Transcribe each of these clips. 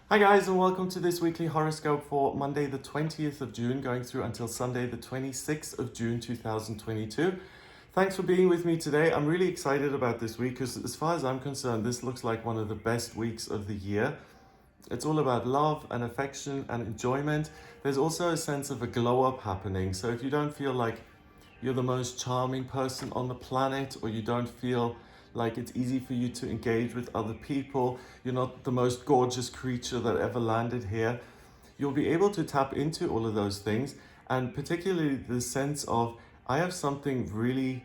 Hi guys, and welcome to this weekly horoscope for Monday the 20th of June going through until Sunday the 26th of June 2022. Thanks for being with me today. I'm really excited about this week because as far as I'm concerned, this looks like one of the best weeks of the year. It's all about love and affection and enjoyment. There's also a sense of a glow up happening. So if you don't feel like you're the most charming person on the planet, or you don't feel like it's easy for you to engage with other people, you're not the most gorgeous creature that ever landed here, you'll be able to tap into all of those things, and particularly the sense of, I have something really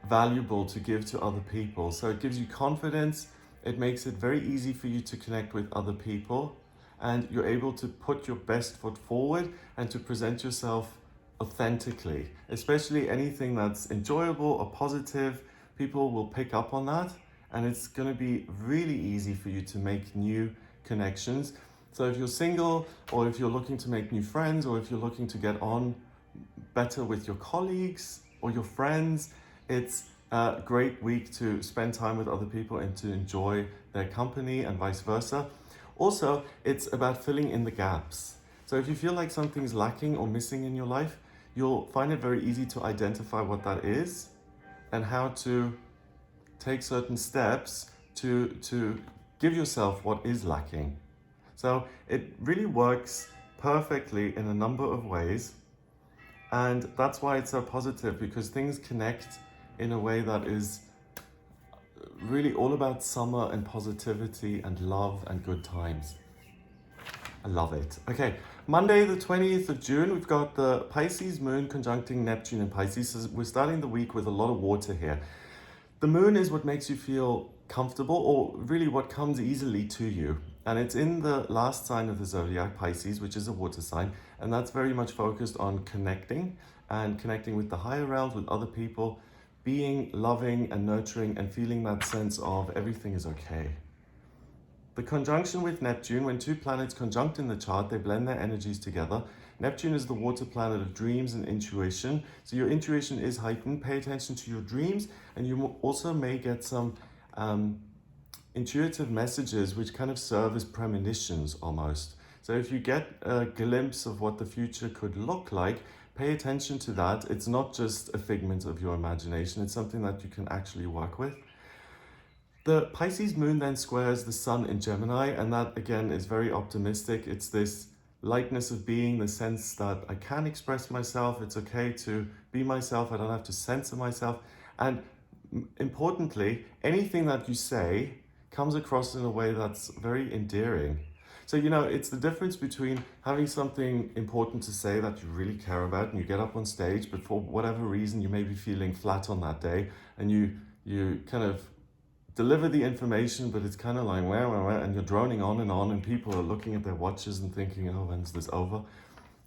valuable to give to other people. So it gives you confidence, it makes it very easy for you to connect with other people, and you're able to put your best foot forward and to present yourself authentically. Especially anything that's enjoyable or positive, people will pick up on that, and it's going to be really easy for you to make new connections. So if you're single, or if you're looking to make new friends, or if you're looking to get on better with your colleagues or your friends, it's a great week to spend time with other people and to enjoy their company, and vice versa. Also, it's about filling in the gaps. So if you feel like something's lacking or missing in your life, you'll find it very easy to identify what that is and how to take certain steps to give yourself what is lacking. So it really works perfectly in a number of ways. And that's why it's so positive, because things connect in a way that is really all about summer and positivity and love and good times. I love it. Okay, Monday the 20th of June, we've got the Pisces moon conjuncting Neptune in Pisces. So we're starting the week with a lot of water here. The moon is what makes you feel comfortable, or really what comes easily to you. And it's in the last sign of the zodiac, Pisces, which is a water sign. And that's very much focused on connecting with the higher realms, with other people, being loving and nurturing and feeling that sense of everything is okay. The conjunction with Neptune, when two planets conjunct in the chart, they blend their energies together. Neptune is the water planet of dreams and intuition. So your intuition is heightened. Pay attention to your dreams, and you also may get some intuitive messages which kind of serve as premonitions almost. So if you get a glimpse of what the future could look like, pay attention to that. It's not just a figment of your imagination. It's something that you can actually work with. The Pisces moon then squares the sun in Gemini, and that again is very optimistic. It's this lightness of being, the sense that I can express myself, it's okay to be myself, I don't have to censor myself. And importantly, anything that you say comes across in a way that's very endearing. So, it's the difference between having something important to say that you really care about and you get up on stage, but for whatever reason you may be feeling flat on that day, and you kind of deliver the information, but it's kind of like wah, and you're droning on, and people are looking at their watches and thinking, oh, when's this over?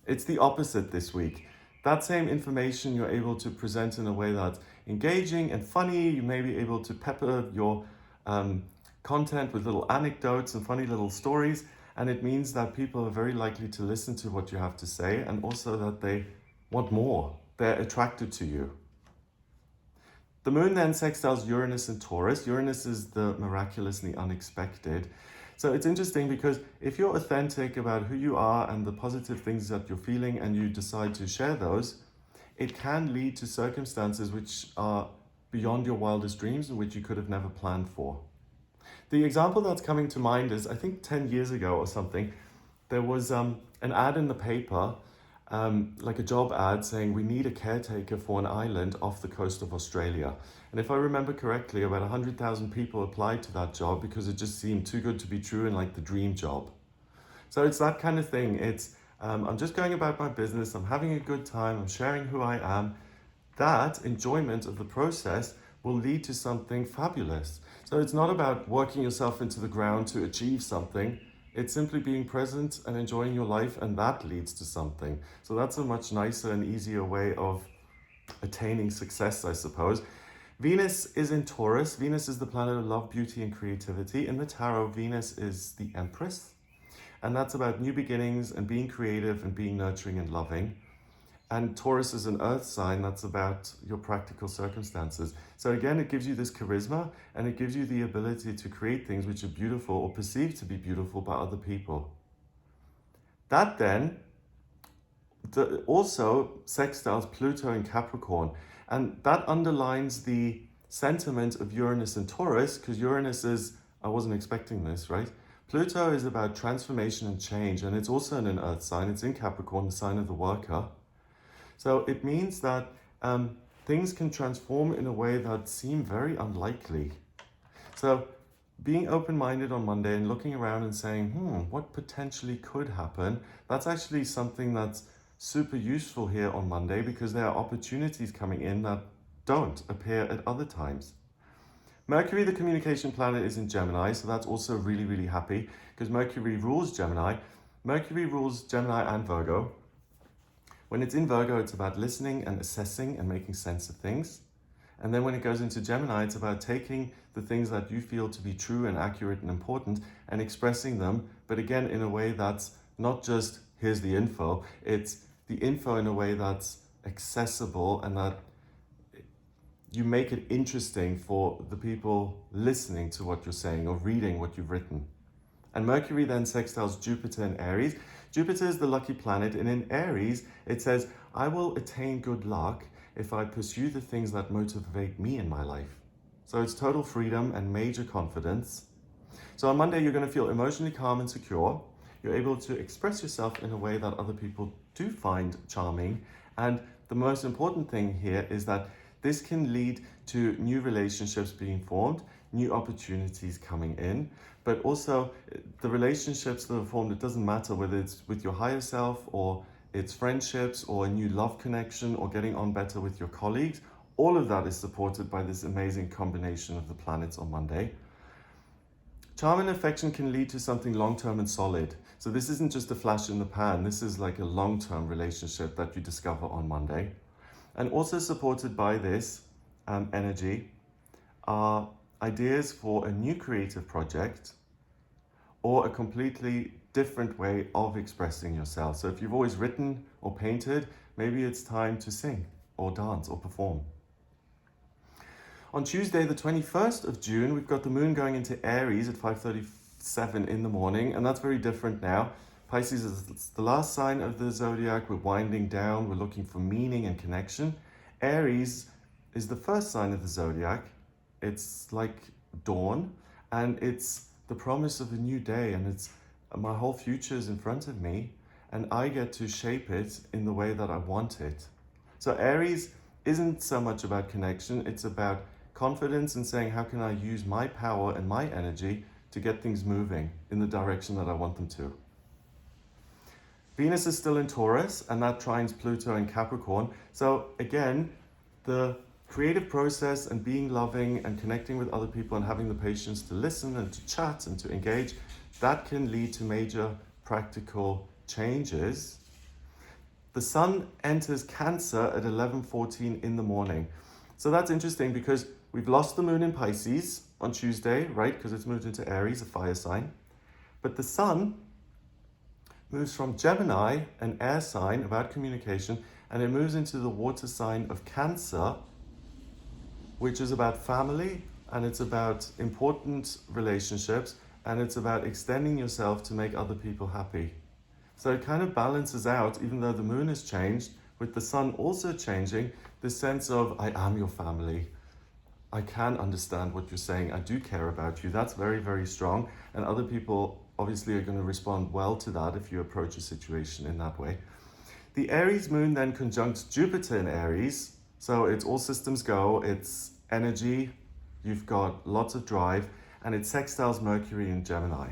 It's the opposite this week. That same information you're able to present in a way that's engaging and funny. You may be able to pepper your content with little anecdotes and funny little stories, and it means that people are very likely to listen to what you have to say, and also that they want more. They're attracted to you. The moon then sextiles Uranus and Taurus. Uranus is the miraculous and the unexpected. So it's interesting because if you're authentic about who you are and the positive things that you're feeling, and you decide to share those, it can lead to circumstances which are beyond your wildest dreams and which you could have never planned for. The example that's coming to mind is, I think 10 years ago or something, there was an ad in the paper, like a job ad saying we need a caretaker for an island off the coast of Australia. And if I remember correctly, about 100,000 people applied to that job because it just seemed too good to be true and like the dream job. So it's that kind of thing. It's I'm just going about my business, I'm having a good time, I'm sharing who I am. That enjoyment of the process will lead to something fabulous. So it's not about working yourself into the ground to achieve something. It's simply being present and enjoying your life, and that leads to something. So that's a much nicer and easier way of attaining success, I suppose. Venus is in Taurus. Venus is the planet of love, beauty, and creativity. In the tarot, Venus is the Empress, and that's about new beginnings and being creative and being nurturing and loving. And Taurus is an earth sign that's about your practical circumstances. So again, it gives you this charisma and it gives you the ability to create things which are beautiful or perceived to be beautiful by other people. That then also sextiles Pluto in Capricorn. And that underlines the sentiment of Uranus and Taurus, because Uranus is, I wasn't expecting this, right? Pluto is about transformation and change, and it's also in an earth sign. It's in Capricorn, the sign of the worker. So it means that things can transform in a way that seem very unlikely. So being open-minded on Monday and looking around and saying, what potentially could happen, that's actually something that's super useful here on Monday, because there are opportunities coming in that don't appear at other times. Mercury, the communication planet, is in Gemini, so that's also really, really happy, because Mercury rules Gemini. Mercury rules Gemini and Virgo. When it's in Virgo, it's about listening and assessing and making sense of things. And then when it goes into Gemini, it's about taking the things that you feel to be true and accurate and important and expressing them, but again, in a way that's not just, here's the info, it's the info in a way that's accessible and that you make it interesting for the people listening to what you're saying or reading what you've written. And Mercury then sextiles Jupiter in Aries. Jupiter is the lucky planet, and in Aries, it says, I will attain good luck if I pursue the things that motivate me in my life. So it's total freedom and major confidence. So on Monday, you're going to feel emotionally calm and secure. You're able to express yourself in a way that other people do find charming. And the most important thing here is that this can lead to new relationships being formed, new opportunities coming in, but also the relationships that are formed, it doesn't matter whether it's with your higher self or it's friendships or a new love connection or getting on better with your colleagues. All of that is supported by this amazing combination of the planets on Monday. Charm and affection can lead to something long-term and solid. So this isn't just a flash in the pan. This is like a long-term relationship that you discover on Monday. And also supported by this energy are ideas for a new creative project or a completely different way of expressing yourself. So if you've always written or painted, maybe it's time to sing or dance or perform. On Tuesday, the 21st of June, we've got the moon going into Aries at 5:37 in the morning, and that's very different now. Pisces is the last sign of the zodiac. We're winding down. We're looking for meaning and connection. Aries is the first sign of the zodiac. It's like dawn, and it's the promise of a new day, and it's my whole future is in front of me, and I get to shape it in the way that I want it. So Aries isn't so much about connection. It's about confidence and saying, how can I use my power and my energy to get things moving in the direction that I want them to? Venus is still in Taurus, and that trines Pluto in Capricorn. So again, the creative process and being loving and connecting with other people and having the patience to listen and to chat and to engage, that can lead to major practical changes. The sun enters Cancer at 11:14 in the morning. So that's interesting because we've lost the moon in Pisces on Tuesday, right? Because it's moved into Aries, a fire sign. But the sun moves from Gemini, an air sign about communication, and it moves into the water sign of Cancer, which is about family, and it's about important relationships, and it's about extending yourself to make other people happy. So it kind of balances out, even though the moon has changed, with the sun also changing, this sense of, I am your family. I can understand what you're saying. I do care about you. That's very, very strong. And other people obviously are going to respond well to that if you approach a situation in that way. The Aries moon then conjuncts Jupiter in Aries. So it's all systems go. It's energy. You've got lots of drive. And it sextiles Mercury in Gemini.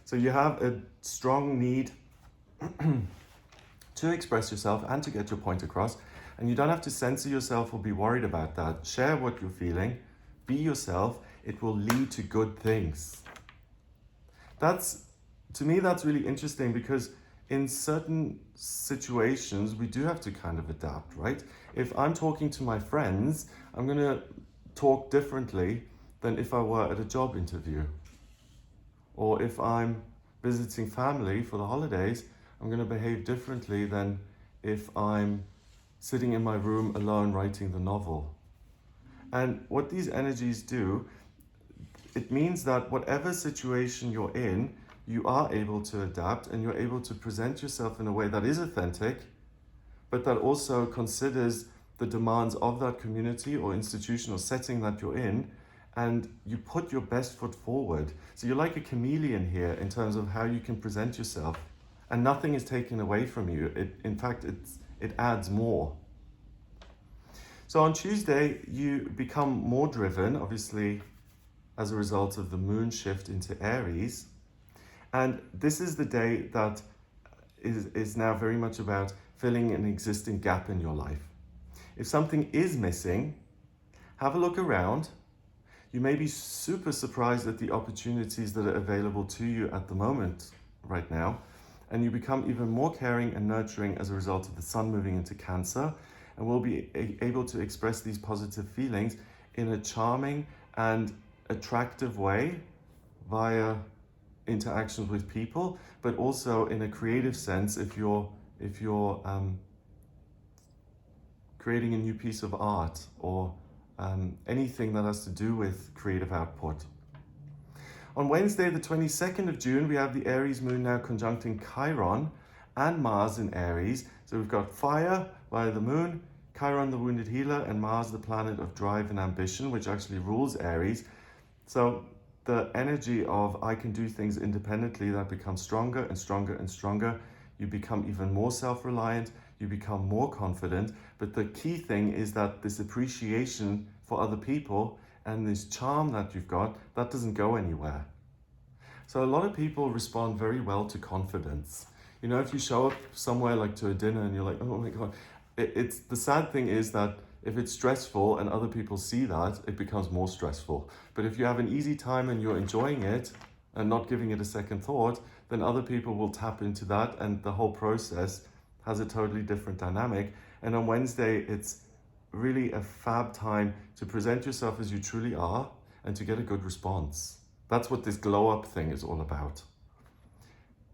So you have a strong need to express yourself and to get your point across. And you don't have to censor yourself or be worried about that. Share what you're feeling. Be yourself. It will lead to good things. To me, that's really interesting because in certain situations, we do have to kind of adapt, right? If I'm talking to my friends, I'm going to talk differently than if I were at a job interview. Or if I'm visiting family for the holidays, I'm going to behave differently than if I'm sitting in my room alone writing the novel. And what these energies do, it means that whatever situation you're in, you are able to adapt and you're able to present yourself in a way that is authentic, but that also considers the demands of that community or institution or setting that you're in, and you put your best foot forward. So you're like a chameleon here in terms of how you can present yourself, and nothing is taken away from you. In fact, it adds more. So on Tuesday, you become more driven, obviously, as a result of the moon shift into Aries. And this is the day that is now very much about filling an existing gap in your life. If something is missing, have a look around. You may be super surprised at the opportunities that are available to you at the moment right now. And you become even more caring and nurturing as a result of the sun moving into Cancer, and will be able to express these positive feelings in a charming and attractive way via interactions with people, but also in a creative sense if you're creating a new piece of art or anything that has to do with creative output. On Wednesday, the 22nd of June, we have the Aries moon now conjuncting Chiron and Mars in Aries. So we've got fire via the moon, Chiron the wounded healer, and Mars the planet of drive and ambition, which actually rules Aries. So the energy of I can do things independently, that becomes stronger and stronger and stronger. You become even more self-reliant, you become more confident. But the key thing is that this appreciation for other people and this charm that you've got, that doesn't go anywhere. So a lot of people respond very well to confidence. You know, if you show up somewhere like to a dinner and you're like, oh my God, it's the sad thing is that if it's stressful and other people see that, it becomes more stressful. But if you have an easy time and you're enjoying it and not giving it a second thought, then other people will tap into that, and the whole process has a totally different dynamic. And on Wednesday, it's really a fab time to present yourself as you truly are and to get a good response. That's what this glow up thing is all about.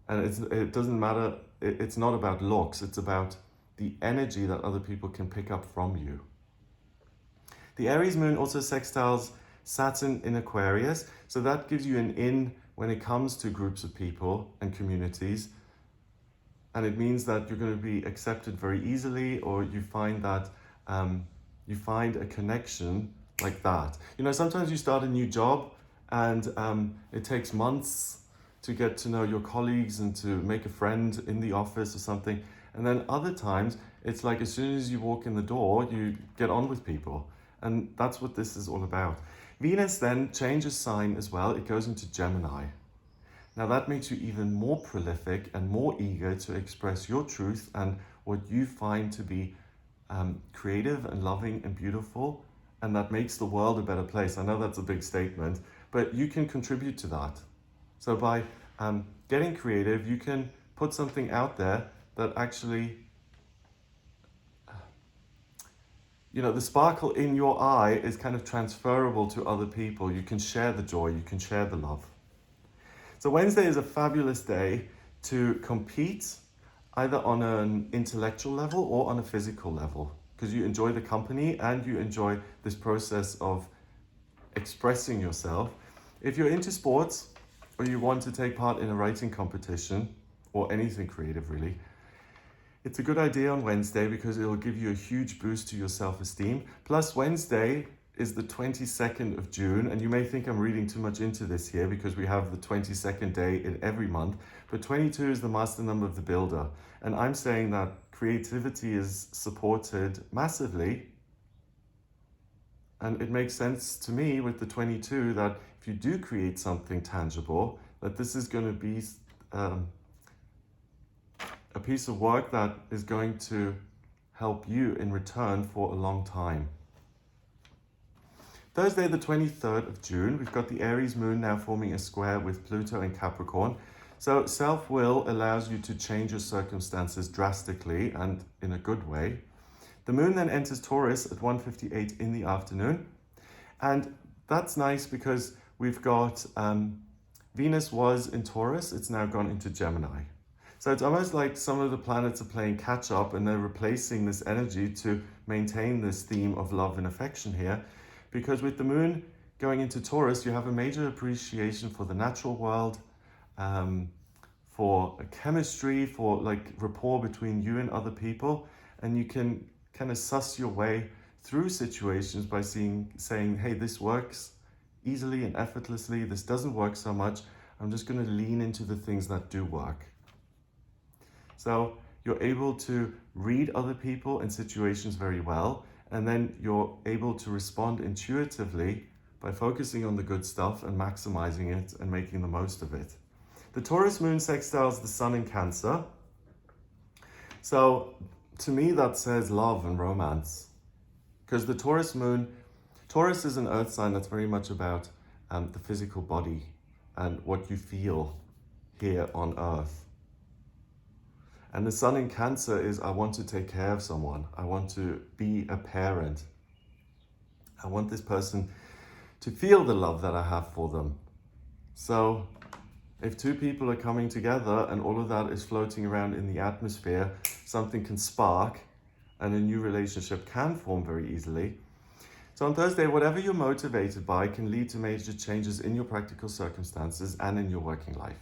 And it doesn't matter, it's not about looks, it's about the energy that other people can pick up from you. The Aries moon also sextiles Saturn in Aquarius, so that gives you an in when it comes to groups of people and communities. And it means that you're going to be accepted very easily, or you find that you find a connection like that. You know, sometimes you start a new job and it takes months to get to know your colleagues and to make a friend in the office or something. And then other times, it's like as soon as you walk in the door, you get on with people. And that's what this is all about. Venus then changes sign as well. It goes into Gemini. Now that makes you even more prolific and more eager to express your truth and what you find to be creative and loving and beautiful. And that makes the world a better place. I know that's a big statement, but you can contribute to that. So by getting creative, you can put something out there that actually, you know, the sparkle in your eye is kind of transferable to other people. You can share the joy, you can share the love. So Wednesday is a fabulous day to compete either on an intellectual level or on a physical level, because you enjoy the company and you enjoy this process of expressing yourself. If you're into sports or you want to take part in a writing competition or anything creative really, it's a good idea on Wednesday because it'll give you a huge boost to your self-esteem. Plus Wednesday is the 22nd of June, and you may think I'm reading too much into this here because we have the 22nd day in every month, but 22 is the master number of the builder. And I'm saying that creativity is supported massively. And it makes sense to me with the 22 that if you do create something tangible, that this is going to be a piece of work that is going to help you in return for a long time. Thursday, the 23rd of June, we've got the Aries moon now forming a square with Pluto in Capricorn. So self-will allows you to change your circumstances drastically and in a good way. The moon then enters Taurus at 1:58 in the afternoon. And that's nice because we've got Venus was in Taurus, it's now gone into Gemini. So it's almost like some of the planets are playing catch up and they're replacing this energy to maintain this theme of love and affection here. Because with the moon going into Taurus, you have a major appreciation for the natural world, for chemistry, for like rapport between you and other people. And you can kind of suss your way through situations by saying, hey, this works easily and effortlessly. This doesn't work so much. I'm just going to lean into the things that do work. So you're able to read other people and situations very well, and then you're able to respond intuitively by focusing on the good stuff and maximizing it and making the most of it. The Taurus moon sextiles the sun in Cancer. So to me, that says love and romance. Because the Taurus moon, Taurus is an earth sign that's very much about the physical body and what you feel here on earth. And the sun in Cancer is, I want to take care of someone. I want to be a parent. I want this person to feel the love that I have for them. So if two people are coming together and all of that is floating around in the atmosphere, something can spark and a new relationship can form very easily. So on Thursday, whatever you're motivated by can lead to major changes in your practical circumstances and in your working life.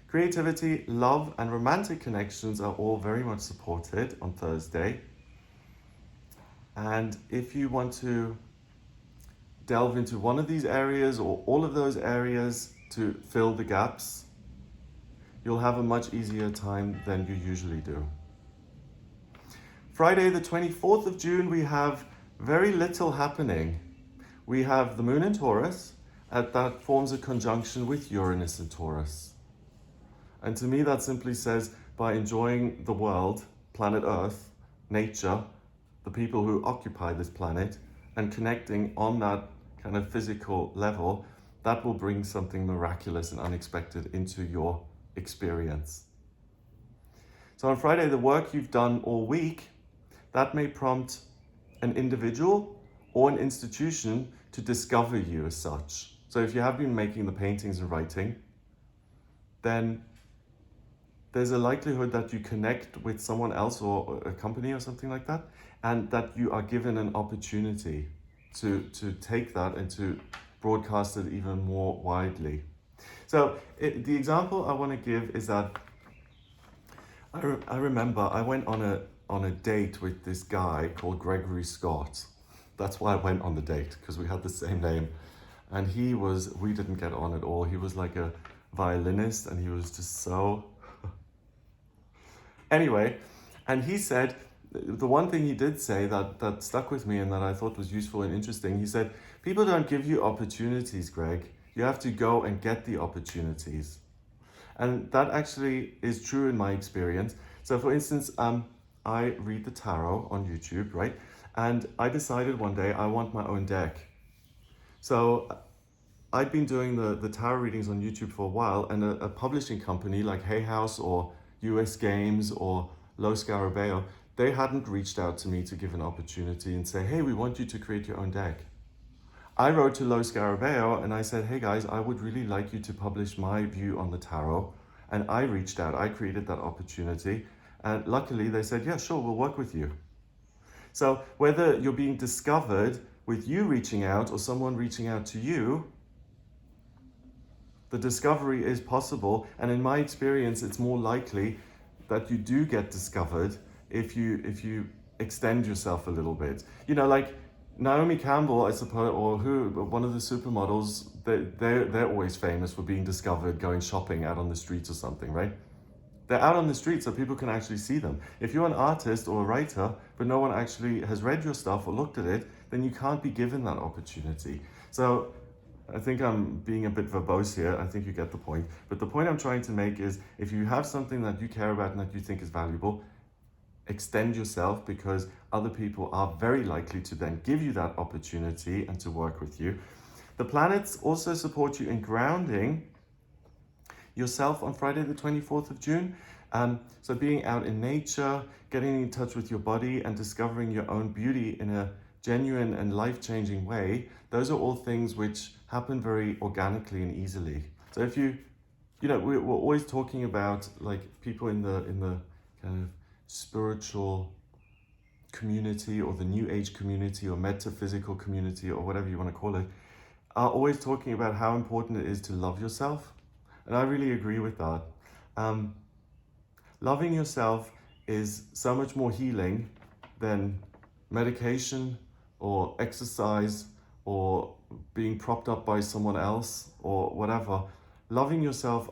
Creativity, love, and romantic connections are all very much supported on Thursday. And if you want to delve into one of these areas or all of those areas to fill the gaps, you'll have a much easier time than you usually do. Friday, the 24th of June, we have very little happening. We have the moon in Taurus, that forms a conjunction with Uranus in Taurus. And to me, that simply says, by enjoying the world, planet Earth, nature, the people who occupy this planet, and connecting on that kind of physical level, that will bring something miraculous and unexpected into your experience. So on Friday, the work you've done all week, that may prompt an individual or an institution to discover you as such. So if you have been making the paintings and writing, then there's a likelihood that you connect with someone else or a company or something like that, and that you are given an opportunity to take that and to broadcast it even more widely. So the example I want to give is that I remember I went on a date with this guy called Gregory Scott. That's why I went on the date, because we had the same name. And we didn't get on at all. He was like a violinist and he was just so... Anyway, and he said, the one thing he did say that stuck with me and that I thought was useful and interesting, he said, people don't give you opportunities, Greg. You have to go and get the opportunities. And that actually is true in my experience. So for instance, I read the tarot on YouTube, right? And I decided one day I want my own deck. So I'd been doing the tarot readings on YouTube for a while, and a publishing company like Hay House or US Games or Los Scarabeo, they hadn't reached out to me to give an opportunity and say, hey, we want you to create your own deck. I wrote to Los Scarabeo and I said, hey guys, I would really like you to publish my view on the tarot. And I reached out, I created that opportunity. And luckily they said, yeah, sure, we'll work with you. So whether you're being discovered with you reaching out or someone reaching out to you, the discovery is possible. And in my experience, it's more likely that you do get discovered if you extend yourself a little bit. You know, like Naomi Campbell, I suppose, or one of the supermodels, they're always famous for being discovered going shopping out on the streets or something, right? They're out on the street so people can actually see them. If you're an artist or a writer, but no one actually has read your stuff or looked at it, then you can't be given that opportunity. So I think I'm being a bit verbose here. I think you get the point. But the point I'm trying to make is, if you have something that you care about and that you think is valuable, extend yourself, because other people are very likely to then give you that opportunity and to work with you. The planets also support you in grounding yourself on Friday the 24th of June. So being out in nature, getting in touch with your body and discovering your own beauty in a genuine and life-changing way, those are all things which happen very organically and easily. So if you we're always talking about like people in the kind of spiritual community or the new age community or metaphysical community or whatever you want to call it, are always talking about how important it is to love yourself. And I really agree with that. Um, Loving yourself is so much more healing than medication or exercise or being propped up by someone else or whatever. Loving yourself,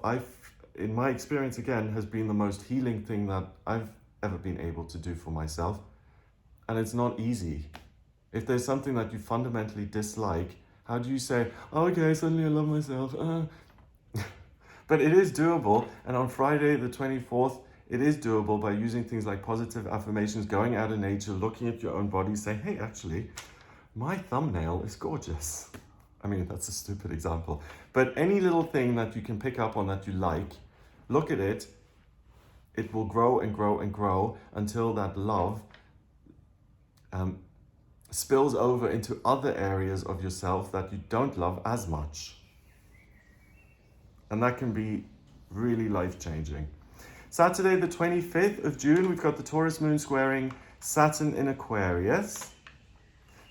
in my experience again, has been the most healing thing that I've ever been able to do for myself. And it's not easy. If there's something that you fundamentally dislike, how do you say, oh, okay, suddenly I love myself? But it is doable. And on Friday, the 24th, it is doable by using things like positive affirmations, going out in nature, looking at your own body, saying, hey, actually, my thumbnail is gorgeous. I mean, that's a stupid example. But any little thing that you can pick up on that you like, look at it. It will grow and grow and grow until that love spills over into other areas of yourself that you don't love as much. And that can be really life-changing. Saturday, the 25th of June, we've got the Taurus moon squaring Saturn in Aquarius.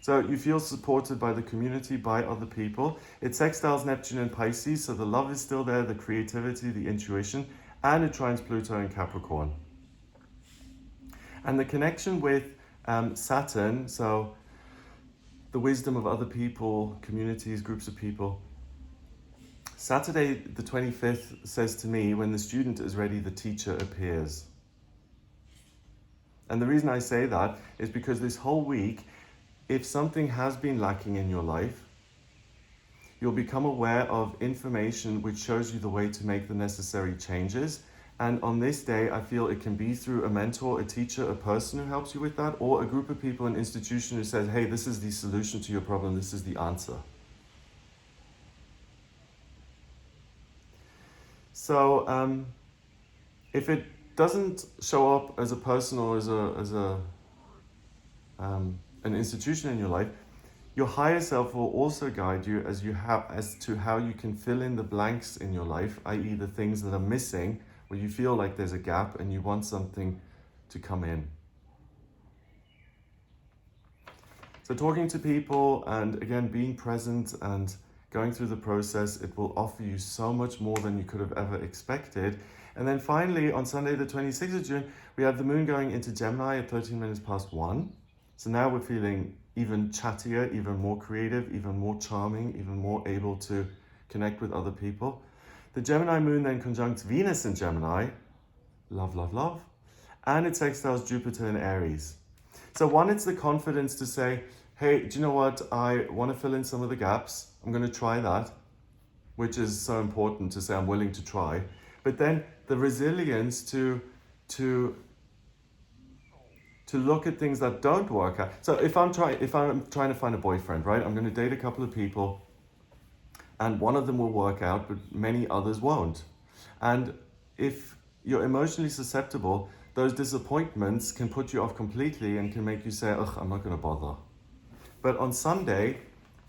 So you feel supported by the community, by other people. It sextiles Neptune and Pisces, so the love is still there, the creativity, the intuition, and it trines Pluto in Capricorn. And the connection with Saturn, so the wisdom of other people, communities, groups of people. Saturday the 25th says to me, when the student is ready, the teacher appears. And the reason I say that is because this whole week, if something has been lacking in your life, you'll become aware of information which shows you the way to make the necessary changes. And on this day, I feel it can be through a mentor, a teacher, a person who helps you with that, or a group of people, an institution who says, hey, this is the solution to your problem, this is the answer. So if it doesn't show up as a person or as an institution in your life, your higher self will also guide you as to how you can fill in the blanks in your life, i.e. the things that are missing, where you feel like there's a gap and you want something to come in. So talking to people and again being present and going through the process, it will offer you so much more than you could have ever expected. And then finally, on Sunday the 26th of June, we have the moon going into Gemini at 13 minutes past 1. So now we're feeling even chattier, even more creative, even more charming, even more able to connect with other people. The Gemini moon then conjuncts Venus in Gemini, love, love, love, and it sextiles Jupiter in Aries. So one, it's the confidence to say, hey, do you know what? I want to fill in some of the gaps. I'm going to try that, which is so important to say I'm willing to try. But then the resilience to look at things that don't work out. So if I'm trying to find a boyfriend, right? I'm going to date a couple of people, and one of them will work out, but many others won't. And if you're emotionally susceptible, those disappointments can put you off completely and can make you say, ugh, I'm not going to bother. But on Sunday,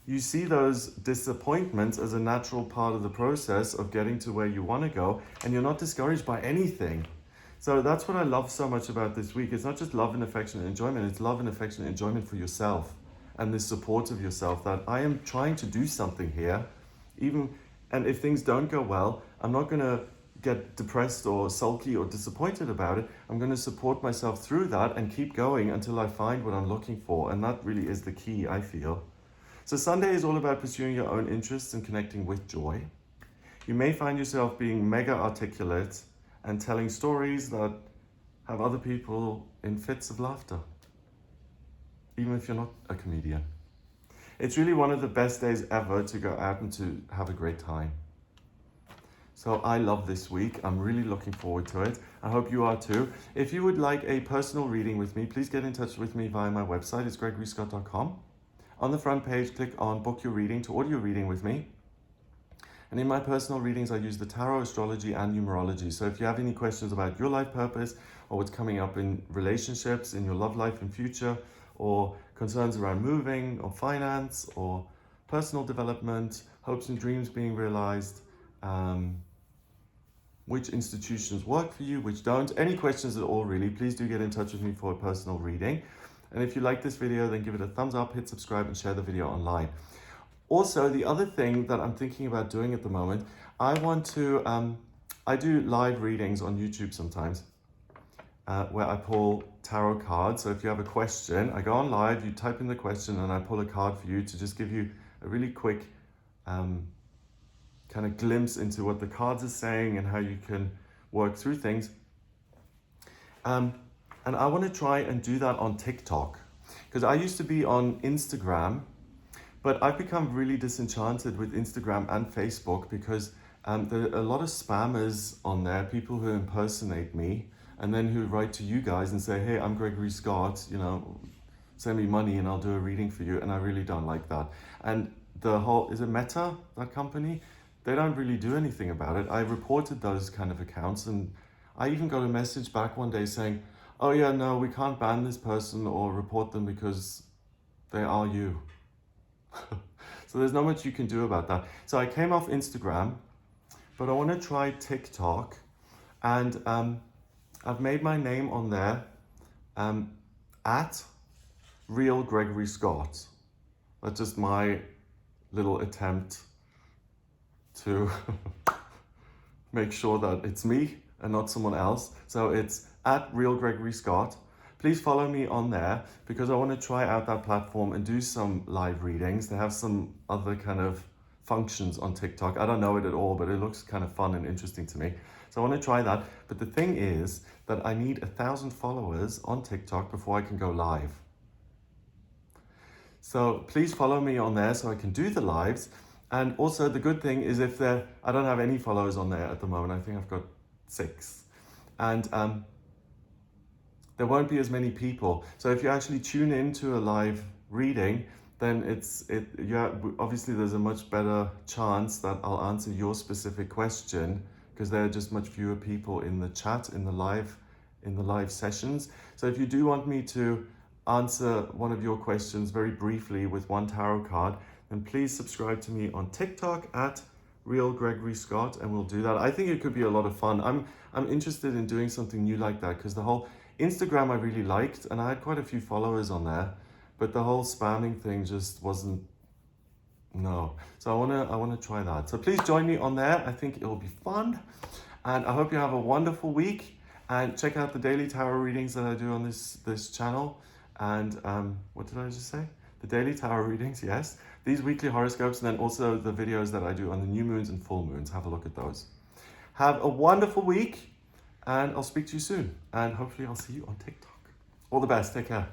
you see those disappointments as a natural part of the process of getting to where you want to go, and you're not discouraged by anything. So that's what I love so much about this week. It's not just love and affection and enjoyment, it's love and affection and enjoyment for yourself and the support of yourself, that I am trying to do something here. And if things don't go well, I'm not going to get depressed or sulky or disappointed about it. I'm going to support myself through that and keep going until I find what I'm looking for. And that really is the key, I feel. So Sunday is all about pursuing your own interests and connecting with joy. You may find yourself being mega articulate and telling stories that have other people in fits of laughter, even if you're not a comedian. It's really one of the best days ever to go out and to have a great time. So I love this week. I'm really looking forward to it. I hope you are too. If you would like a personal reading with me, please get in touch with me via my website. It's gregoryscott.com. On the front page, click on Book Your Reading to order your reading with me. And in my personal readings, I use the tarot, astrology, and numerology. So if you have any questions about your life purpose or what's coming up in relationships, in your love life and future, or concerns around moving or finance or personal development, hopes and dreams being realized, which institutions work for you, which don't. Any questions at all, really, please do get in touch with me for a personal reading. And if you like this video, then give it a thumbs up, hit subscribe, and share the video online. Also, the other thing that I'm thinking about doing at the moment, I want to, I do live readings on YouTube sometimes, where I pull tarot cards. So if you have a question, I go on live, you type in the question, and I pull a card for you to just give you a really quick kind of glimpse into what the cards are saying and how you can work through things. And I want to try and do that on TikTok, because I used to be on Instagram, but I've become really disenchanted with Instagram and Facebook because there are a lot of spammers on there, people who impersonate me, and then who write to you guys and say, hey, I'm Gregory Scott, you know, send me money and I'll do a reading for you. And I really don't like that. And the whole, is it Meta, that company? They don't really do anything about it. I reported those kind of accounts, and I even got a message back one day saying, oh yeah, no, we can't ban this person or report them because they are you. So there's not much you can do about that. So I came off Instagram, but I want to try TikTok, and I've made my name on there at Real Gregory Scott. That's just my little attempt to make sure that it's me and not someone else. So it's at Real Gregory Scott. Please follow me on there because I want to try out that platform and do some live readings. They have some other kind of functions on TikTok. I don't know it at all, but it looks kind of fun and interesting to me. So I want to try that. But the thing is that I need 1,000 followers on TikTok before I can go live. So please follow me on there so I can do the lives. And also the good thing is I don't have any followers on there at the moment. I think I've got 6. And there won't be as many people. So if you actually tune into a live reading, then obviously there's a much better chance that I'll answer your specific question because there are just much fewer people in the chat, in the live sessions. So if you do want me to answer one of your questions very briefly with one tarot card, then please subscribe to me on TikTok at Real Gregory Scott, and we'll do that. I think it could be a lot of fun. I'm interested in doing something new like that because the whole Instagram I really liked, and I had quite a few followers on there, but the whole spamming thing just wasn't, no. So I wanna try that. So please join me on there. I think it'll be fun, and I hope you have a wonderful week. And check out the daily tarot readings that I do on this channel. And what did I just say? The daily tarot readings, yes. These weekly horoscopes, and then also the videos that I do on the new moons and full moons. Have a look at those. Have a wonderful week, and I'll speak to you soon. And hopefully I'll see you on TikTok. All the best. Take care.